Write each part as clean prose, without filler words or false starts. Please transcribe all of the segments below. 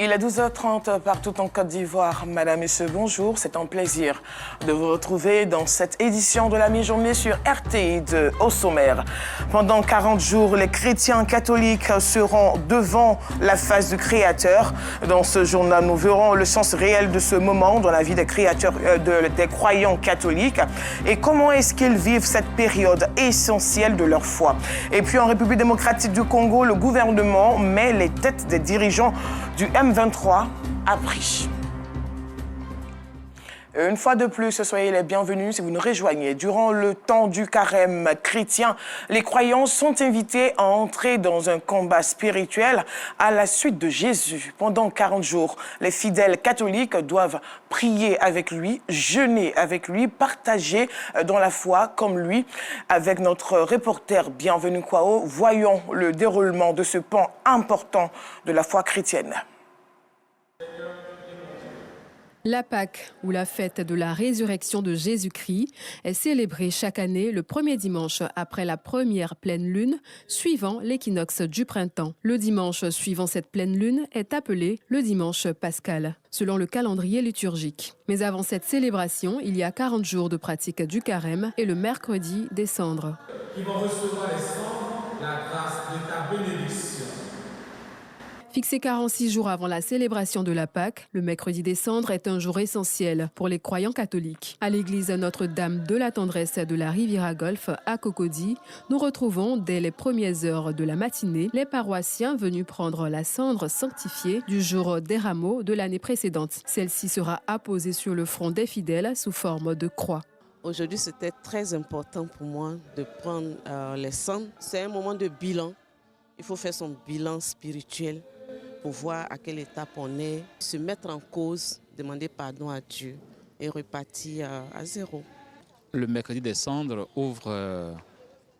Il est 12h30 partout en Côte d'Ivoire. Madame, Messieurs, bonjour. C'est un plaisir de vous retrouver dans cette édition de la mi-journée sur RTI au sommaire. Pendant 40 jours, les chrétiens catholiques seront devant la face du Créateur. Dans ce journal, nous verrons le sens réel de ce moment dans la vie des créateurs, des croyants catholiques et comment est-ce qu'ils vivent cette période essentielle de leur foi. Et puis en République démocratique du Congo, le gouvernement met les têtes des dirigeants du M23 à prix. Une fois de plus, soyez les bienvenus si vous nous rejoignez. Durant le temps du carême chrétien, les croyants sont invités à entrer dans un combat spirituel à la suite de Jésus. Pendant 40 jours, les fidèles catholiques doivent prier avec lui, jeûner avec lui, partager dans la foi comme lui. Avec notre reporter Bienvenue Kwao, voyons le déroulement de ce pan important de la foi chrétienne. La Pâque, ou la fête de la résurrection de Jésus-Christ, est célébrée chaque année le premier dimanche après la première pleine lune, suivant l'équinoxe du printemps. Le dimanche suivant cette pleine lune est appelé le dimanche pascal, selon le calendrier liturgique. Mais avant cette célébration, il y a 40 jours de pratique du carême et le mercredi des cendres. Qui vont recevoir les cendres, la grâce de ta bénédiction. Fixé 46 jours avant la célébration de la Pâque, le mercredi des cendres est un jour essentiel pour les croyants catholiques. À l'église Notre-Dame de la Tendresse de la Riviera Golfe à Cocody, nous retrouvons dès les premières heures de la matinée les paroissiens venus prendre la cendre sanctifiée du jour des rameaux de l'année précédente. Celle-ci sera apposée sur le front des fidèles sous forme de croix. Aujourd'hui, c'était très important pour moi de prendre les cendres. C'est un moment de bilan. Il faut faire son bilan spirituel pour voir à quelle étape on est, se mettre en cause, demander pardon à Dieu et repartir à zéro. Le mercredi des cendres ouvre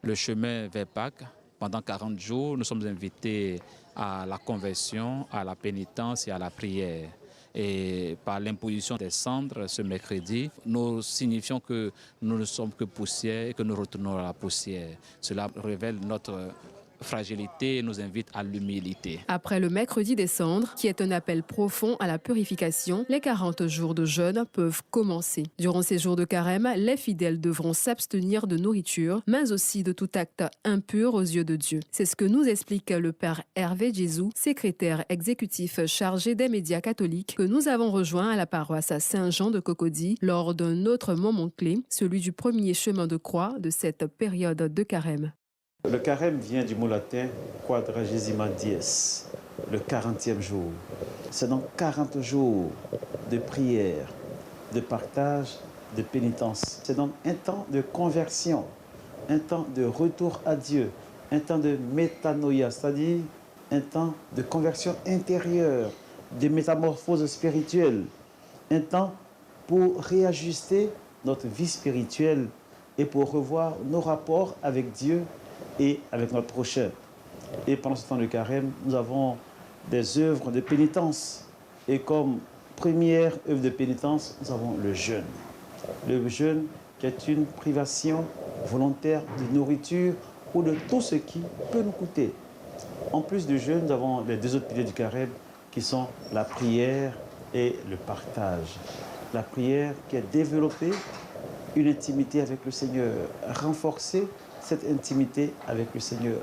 le chemin vers Pâques. Pendant 40 jours, nous sommes invités à la conversion, à la pénitence et à la prière. Et par l'imposition des cendres ce mercredi, nous signifions que nous ne sommes que poussière et que nous retournons à la poussière. Cela révèle notre fragilité et nous invite à l'humilité. Après le mercredi des cendres, qui est un appel profond à la purification, les 40 jours de jeûne peuvent commencer. Durant ces jours de carême, les fidèles devront s'abstenir de nourriture, mais aussi de tout acte impur aux yeux de Dieu. C'est ce que nous explique le père Hervé Jésus, secrétaire exécutif chargé des médias catholiques, que nous avons rejoint à la paroisse Saint-Jean de Cocody lors d'un autre moment clé, celui du premier chemin de croix de cette période de carême. Le carême vient du mot latin quadragesima dies, le 40e jour. C'est donc 40 jours de prière, de partage, de pénitence. C'est donc un temps de conversion, un temps de retour à Dieu, un temps de métanoïa, c'est-à-dire un temps de conversion intérieure, de métamorphose spirituelle, un temps pour réajuster notre vie spirituelle et pour revoir nos rapports avec Dieu et avec notre prochain. Et pendant ce temps de carême, nous avons des œuvres de pénitence. Et comme première œuvre de pénitence, nous avons le jeûne. Le jeûne qui est une privation volontaire de nourriture ou de tout ce qui peut nous coûter. En plus du jeûne, nous avons les deux autres piliers du carême qui sont la prière et le partage. La prière qui est développée, une intimité avec le Seigneur, renforcée cette intimité avec le Seigneur.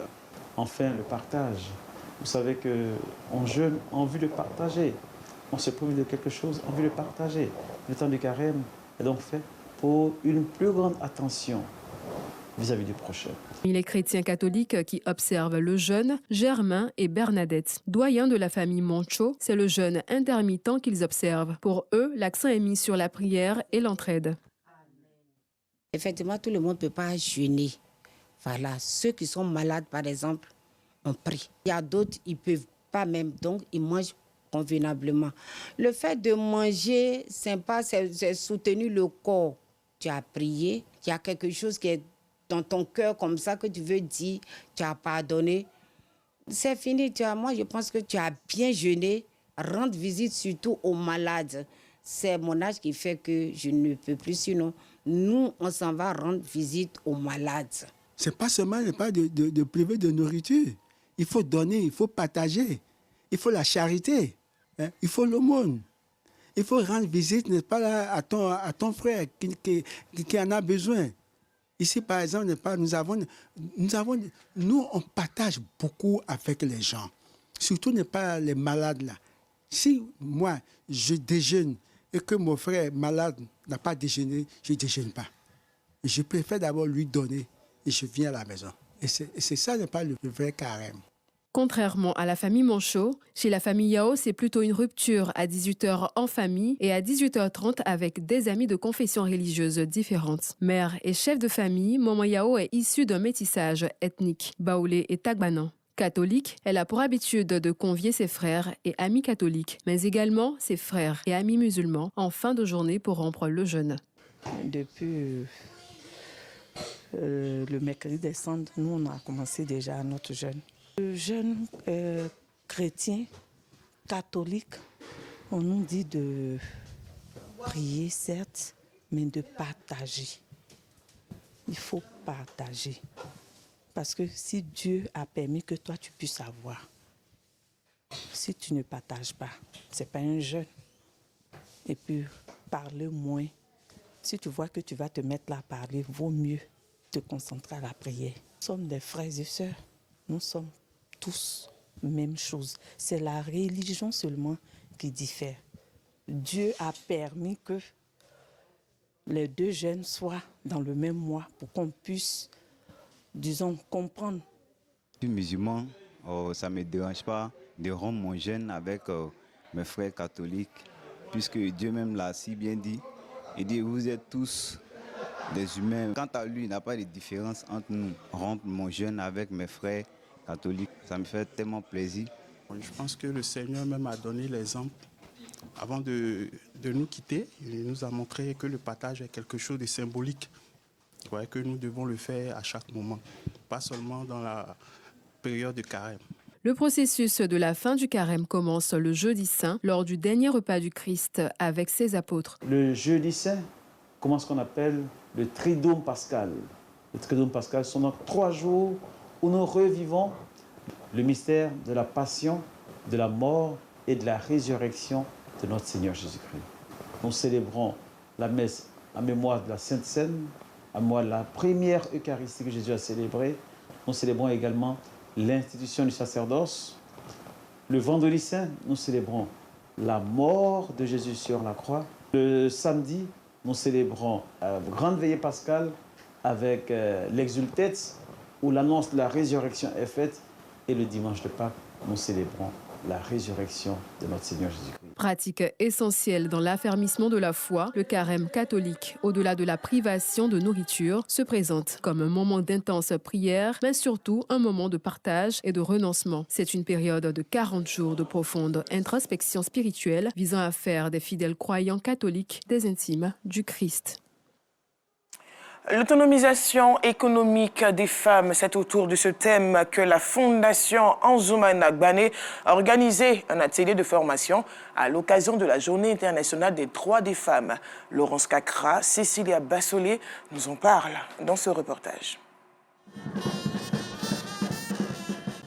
Enfin, le partage. Vous savez qu'on jeûne en vue de partager. On se prive de quelque chose en vue de partager. Le temps du carême est donc fait pour une plus grande attention vis-à-vis du prochain. Les chrétiens catholiques qui observent le jeûne, Germain et Bernadette, doyens de la famille Moncho, c'est le jeûne intermittent qu'ils observent. Pour eux, l'accent est mis sur la prière et l'entraide. Effectivement, tout le monde ne peut pas jeûner. Voilà, ceux qui sont malades, par exemple, on prie. Il y a d'autres, ils ne peuvent pas même, donc ils mangent convenablement. Le fait de manger sympa, c'est soutenir le corps. Tu as prié, il y a quelque chose qui est dans ton cœur comme ça que tu veux dire, tu as pardonné. C'est fini, moi je pense que tu as bien jeûné, rendre visite surtout aux malades. C'est mon âge qui fait que je ne peux plus, sinon nous, on s'en va rendre visite aux malades. Ce n'est pas seulement de priver de nourriture. Il faut donner, il faut partager. Il faut la charité. hein, il faut l'aumône. Il faut rendre visite, n'est-ce pas, là, à ton frère qui en a besoin. Ici, par exemple, n'est-ce pas, nous, on partage beaucoup avec les gens. Surtout, n'est pas les malades, là. Si moi, je déjeune et que mon frère malade n'a pas déjeuné, je ne déjeune pas. Je préfère d'abord lui donner et je viens à la maison. Et c'est ça, n'est pas le vrai carême. Contrairement à la famille Monchot, chez la famille Yao, c'est plutôt une rupture à 18h en famille et à 18h30 avec des amis de confessions religieuses différentes. Mère et chef de famille, Maman Yao est issue d'un métissage ethnique, baoulé et tagbanan. Catholique, elle a pour habitude de convier ses frères et amis catholiques, mais également ses frères et amis musulmans en fin de journée pour rompre le jeûne. Depuis le mercredi des cendres, nous on a commencé déjà notre jeûne. Le jeûne chrétien, catholique, on nous dit de prier certes, mais de partager. Il faut partager. Parce que si Dieu a permis que toi tu puisses avoir, si tu ne partages pas, ce n'est pas un jeûne. Et puis parler moins. Si tu vois que tu vas te mettre là à parler, vaut mieux te concentrer à la prière. Nous sommes des frères et sœurs. Nous sommes tous même chose. C'est la religion seulement qui diffère. Dieu a permis que les deux jeûnes soient dans le même mois pour qu'on puisse, disons, comprendre. Je suis musulman, ça ne me dérange pas de rompre mon jeûne avec mes frères catholiques, puisque Dieu même l'a si bien dit. Il dit, vous êtes tous des humains. Quant à lui, il n'y a pas de différence entre nous. Rompre mon jeûne avec mes frères catholiques, ça me fait tellement plaisir. Je pense que le Seigneur même a donné l'exemple. Avant de nous quitter, il nous a montré que le partage est quelque chose de symbolique. Ouais, que nous devons le faire à chaque moment, pas seulement dans la période de carême. Le processus de la fin du carême commence le jeudi saint, lors du dernier repas du Christ avec ses apôtres. Le jeudi saint commence ce qu'on appelle le Triduum pascal. Le Triduum pascal sont donc 3 jours où nous revivons le mystère de la passion, de la mort et de la résurrection de notre Seigneur Jésus-Christ. Nous célébrons la messe en mémoire de la Sainte Seine, en mémoire de la première Eucharistie que Jésus a célébrée. Nous célébrons également l'institution du sacerdoce. Le vendredi saint, nous célébrons la mort de Jésus sur la croix. Le samedi, nous célébrons la grande veillée pascale avec l'exultète, où l'annonce de la résurrection est faite. Et le dimanche de Pâques, nous célébrons la résurrection de notre Seigneur Jésus-Christ. Pratique essentielle dans l'affermissement de la foi, le carême catholique, au-delà de la privation de nourriture, se présente comme un moment d'intense prière, mais surtout un moment de partage et de renoncement. C'est une période de 40 jours de profonde introspection spirituelle visant à faire des fidèles croyants catholiques des intimes du Christ. L'autonomisation économique des femmes, c'est autour de ce thème que la Fondation Anzoumana Gbane a organisé un atelier de formation à l'occasion de la Journée internationale des droits des femmes. Laurence Kakra, Cécilia Bassolé nous en parlent dans ce reportage.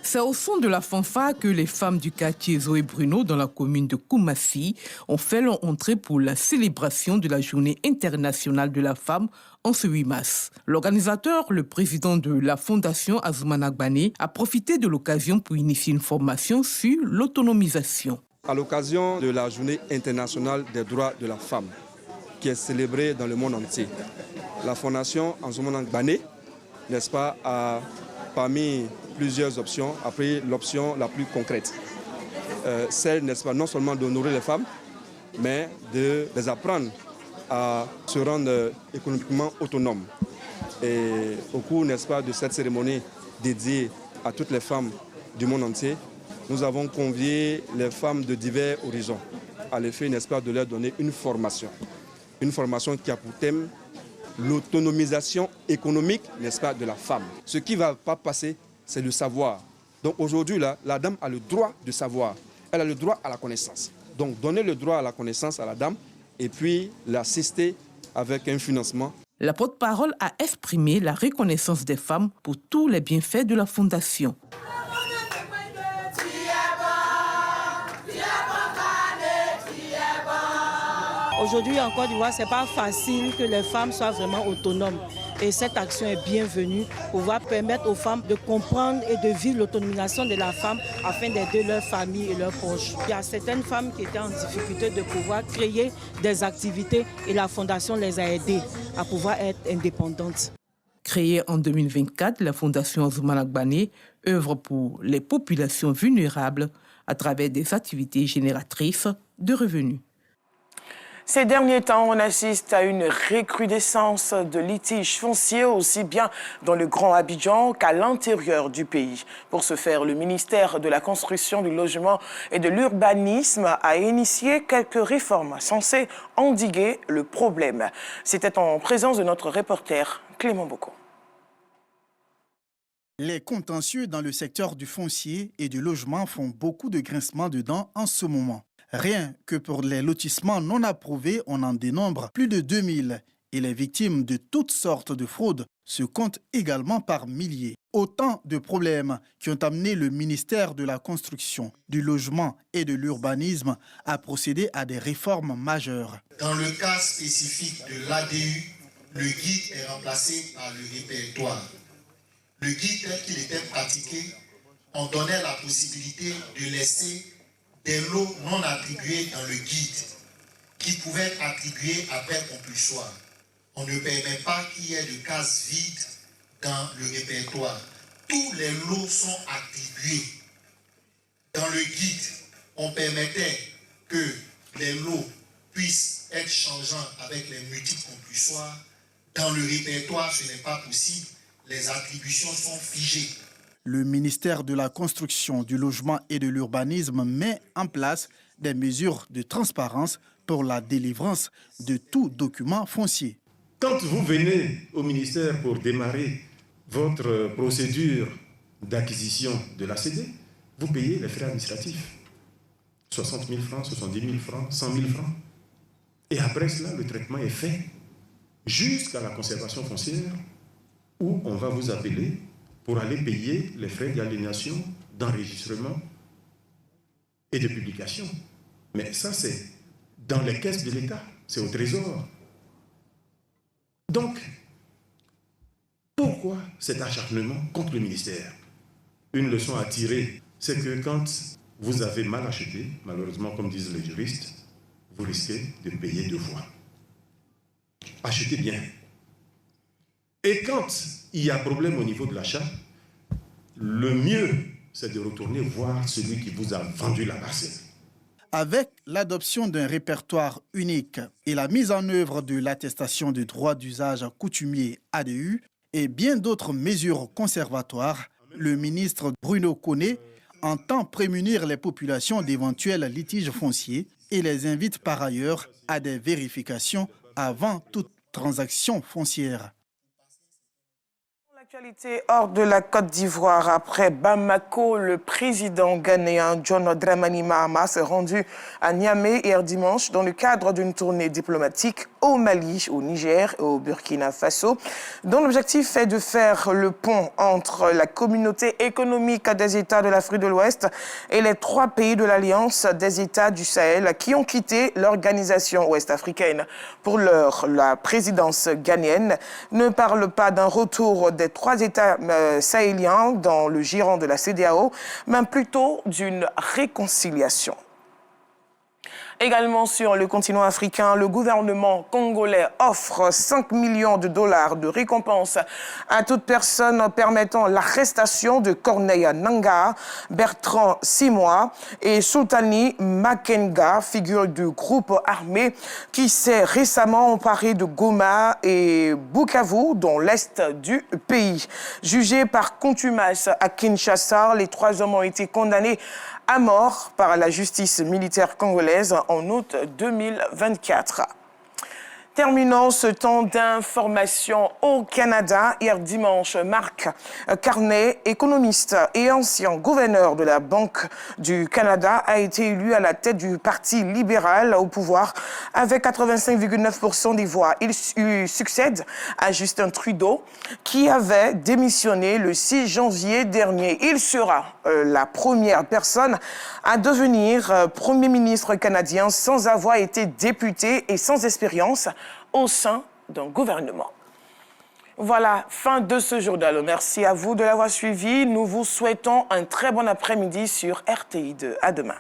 C'est au son de la fanfare que les femmes du quartier Zoé Bruno dans la commune de Koumassi ont fait leur entrée pour la célébration de la Journée internationale de la femme en ce 8 mars. L'organisateur, le président de la Fondation Anzoumana Gbane, a profité de l'occasion pour initier une formation sur l'autonomisation. À l'occasion de la Journée internationale des droits de la femme, qui est célébrée dans le monde entier, la Fondation Anzoumana Gbane, n'est-ce pas, a parmi plusieurs options, a pris l'option la plus concrète. Celle, n'est-ce pas, non seulement d'honorer les femmes, mais de les apprendre à se rendre économiquement autonomes. Et au cours, n'est-ce pas, de cette cérémonie dédiée à toutes les femmes du monde entier, nous avons convié les femmes de divers horizons à l'effet, n'est-ce pas, de leur donner une formation qui a pour thème l'autonomisation économique, n'est-ce pas, de la femme. Ce qui ne va pas passer, c'est le savoir. Donc aujourd'hui, la dame a le droit de savoir. Elle a le droit à la connaissance. Donc donner le droit à la connaissance à la dame et puis l'assister avec un financement. La porte-parole a exprimé la reconnaissance des femmes pour tous les bienfaits de la Fondation. Aujourd'hui en Côte d'Ivoire, ce n'est pas facile que les femmes soient vraiment autonomes. Et cette action est bienvenue pour pouvoir permettre aux femmes de comprendre et de vivre l'autonomisation de la femme afin d'aider leur famille et leurs proches. Il y a certaines femmes qui étaient en difficulté de pouvoir créer des activités et la Fondation les a aidées à pouvoir être indépendantes. Créée en 2024, la Fondation Azumana Gbane œuvre pour les populations vulnérables à travers des activités génératrices de revenus. Ces derniers temps, on assiste à une recrudescence de litiges fonciers aussi bien dans le Grand Abidjan qu'à l'intérieur du pays. Pour ce faire, le ministère de la Construction, du Logement et de l'Urbanisme a initié quelques réformes censées endiguer le problème. C'était en présence de notre reporter Clément Bocco. Les contentieux dans le secteur du foncier et du logement font beaucoup de grincements de dents en ce moment. Rien que pour les lotissements non approuvés, on en dénombre plus de 2000 et les victimes de toutes sortes de fraudes se comptent également par milliers. Autant de problèmes qui ont amené le ministère de la Construction, du Logement et de l'Urbanisme à procéder à des réformes majeures. Dans le cas spécifique de l'ADU, le guide est remplacé par le répertoire. Le guide tel qu'il était pratiqué, on donnait la possibilité de laisser des lots non attribués dans le guide qui pouvaient être attribués après compulsoire. On ne permet pas qu'il y ait de cases vides dans le répertoire. Tous les lots sont attribués. Dans le guide, on permettait que les lots puissent être changeants avec les multiples compulsoires. Dans le répertoire, ce n'est pas possible. Les attributions sont figées. Le ministère de la Construction, du Logement et de l'Urbanisme met en place des mesures de transparence pour la délivrance de tout document foncier. Quand vous venez au ministère pour démarrer votre procédure d'acquisition de l'ACD, vous payez les frais administratifs. 60 000 francs, 70 000 francs, 100 000 francs. Et après cela, le traitement est fait jusqu'à la conservation foncière où on va vous appeler pour aller payer les frais d'aliénation, d'enregistrement et de publication. Mais ça, c'est dans les caisses de l'État, c'est au Trésor. Donc, pourquoi cet acharnement contre le ministère? Une leçon à tirer, c'est que quand vous avez mal acheté, malheureusement, comme disent les juristes, vous risquez de payer deux fois. Achetez bien. Et quand il y a problème au niveau de l'achat, le mieux, c'est de retourner voir celui qui vous a vendu la parcelle. Avec l'adoption d'un répertoire unique et la mise en œuvre de l'attestation de droit d'usage coutumier ADU et bien d'autres mesures conservatoires, le ministre Bruno Koné entend prémunir les populations d'éventuels litiges fonciers et les invite par ailleurs à des vérifications avant toute transaction foncière. L'actualité hors de la Côte d'Ivoire, après Bamako, le président ghanéen John Dramani Mahama s'est rendu à Niamey hier dimanche dans le cadre d'une tournée diplomatique au Mali, au Niger et au Burkina Faso, dont l'objectif est de faire le pont entre la communauté économique des États de l'Afrique de l'Ouest et les 3 pays de l'Alliance des États du Sahel qui ont quitté l'organisation ouest-africaine. Pour l'heure, la présidence ghanéenne ne parle pas d'un retour des 3 États sahéliens dans le giron de la CEDEAO, mais plutôt d'une réconciliation. Également sur le continent africain, le gouvernement congolais offre 5 millions de dollars de récompense à toute personne permettant l'arrestation de Corneille Nangaa, Bertrand Simoa et Sultani Makenga, figure du groupe armé qui s'est récemment emparé de Goma et Bukavu, dans l'est du pays. Jugés par contumace à Kinshasa, les 3 hommes ont été condamnés à mort par la justice militaire congolaise en août 2024. Terminons ce temps d'information au Canada. Hier dimanche, Marc Carney, économiste et ancien gouverneur de la Banque du Canada, a été élu à la tête du Parti libéral au pouvoir avec 85,9% des voix. Il succède à Justin Trudeau qui avait démissionné le 6 janvier dernier. Il sera la première personne à devenir Premier ministre canadien sans avoir été député et sans expérience au sein d'un gouvernement. Voilà, fin de ce journal. Merci à vous de l'avoir suivi. Nous vous souhaitons un très bon après-midi sur RTI2. À demain.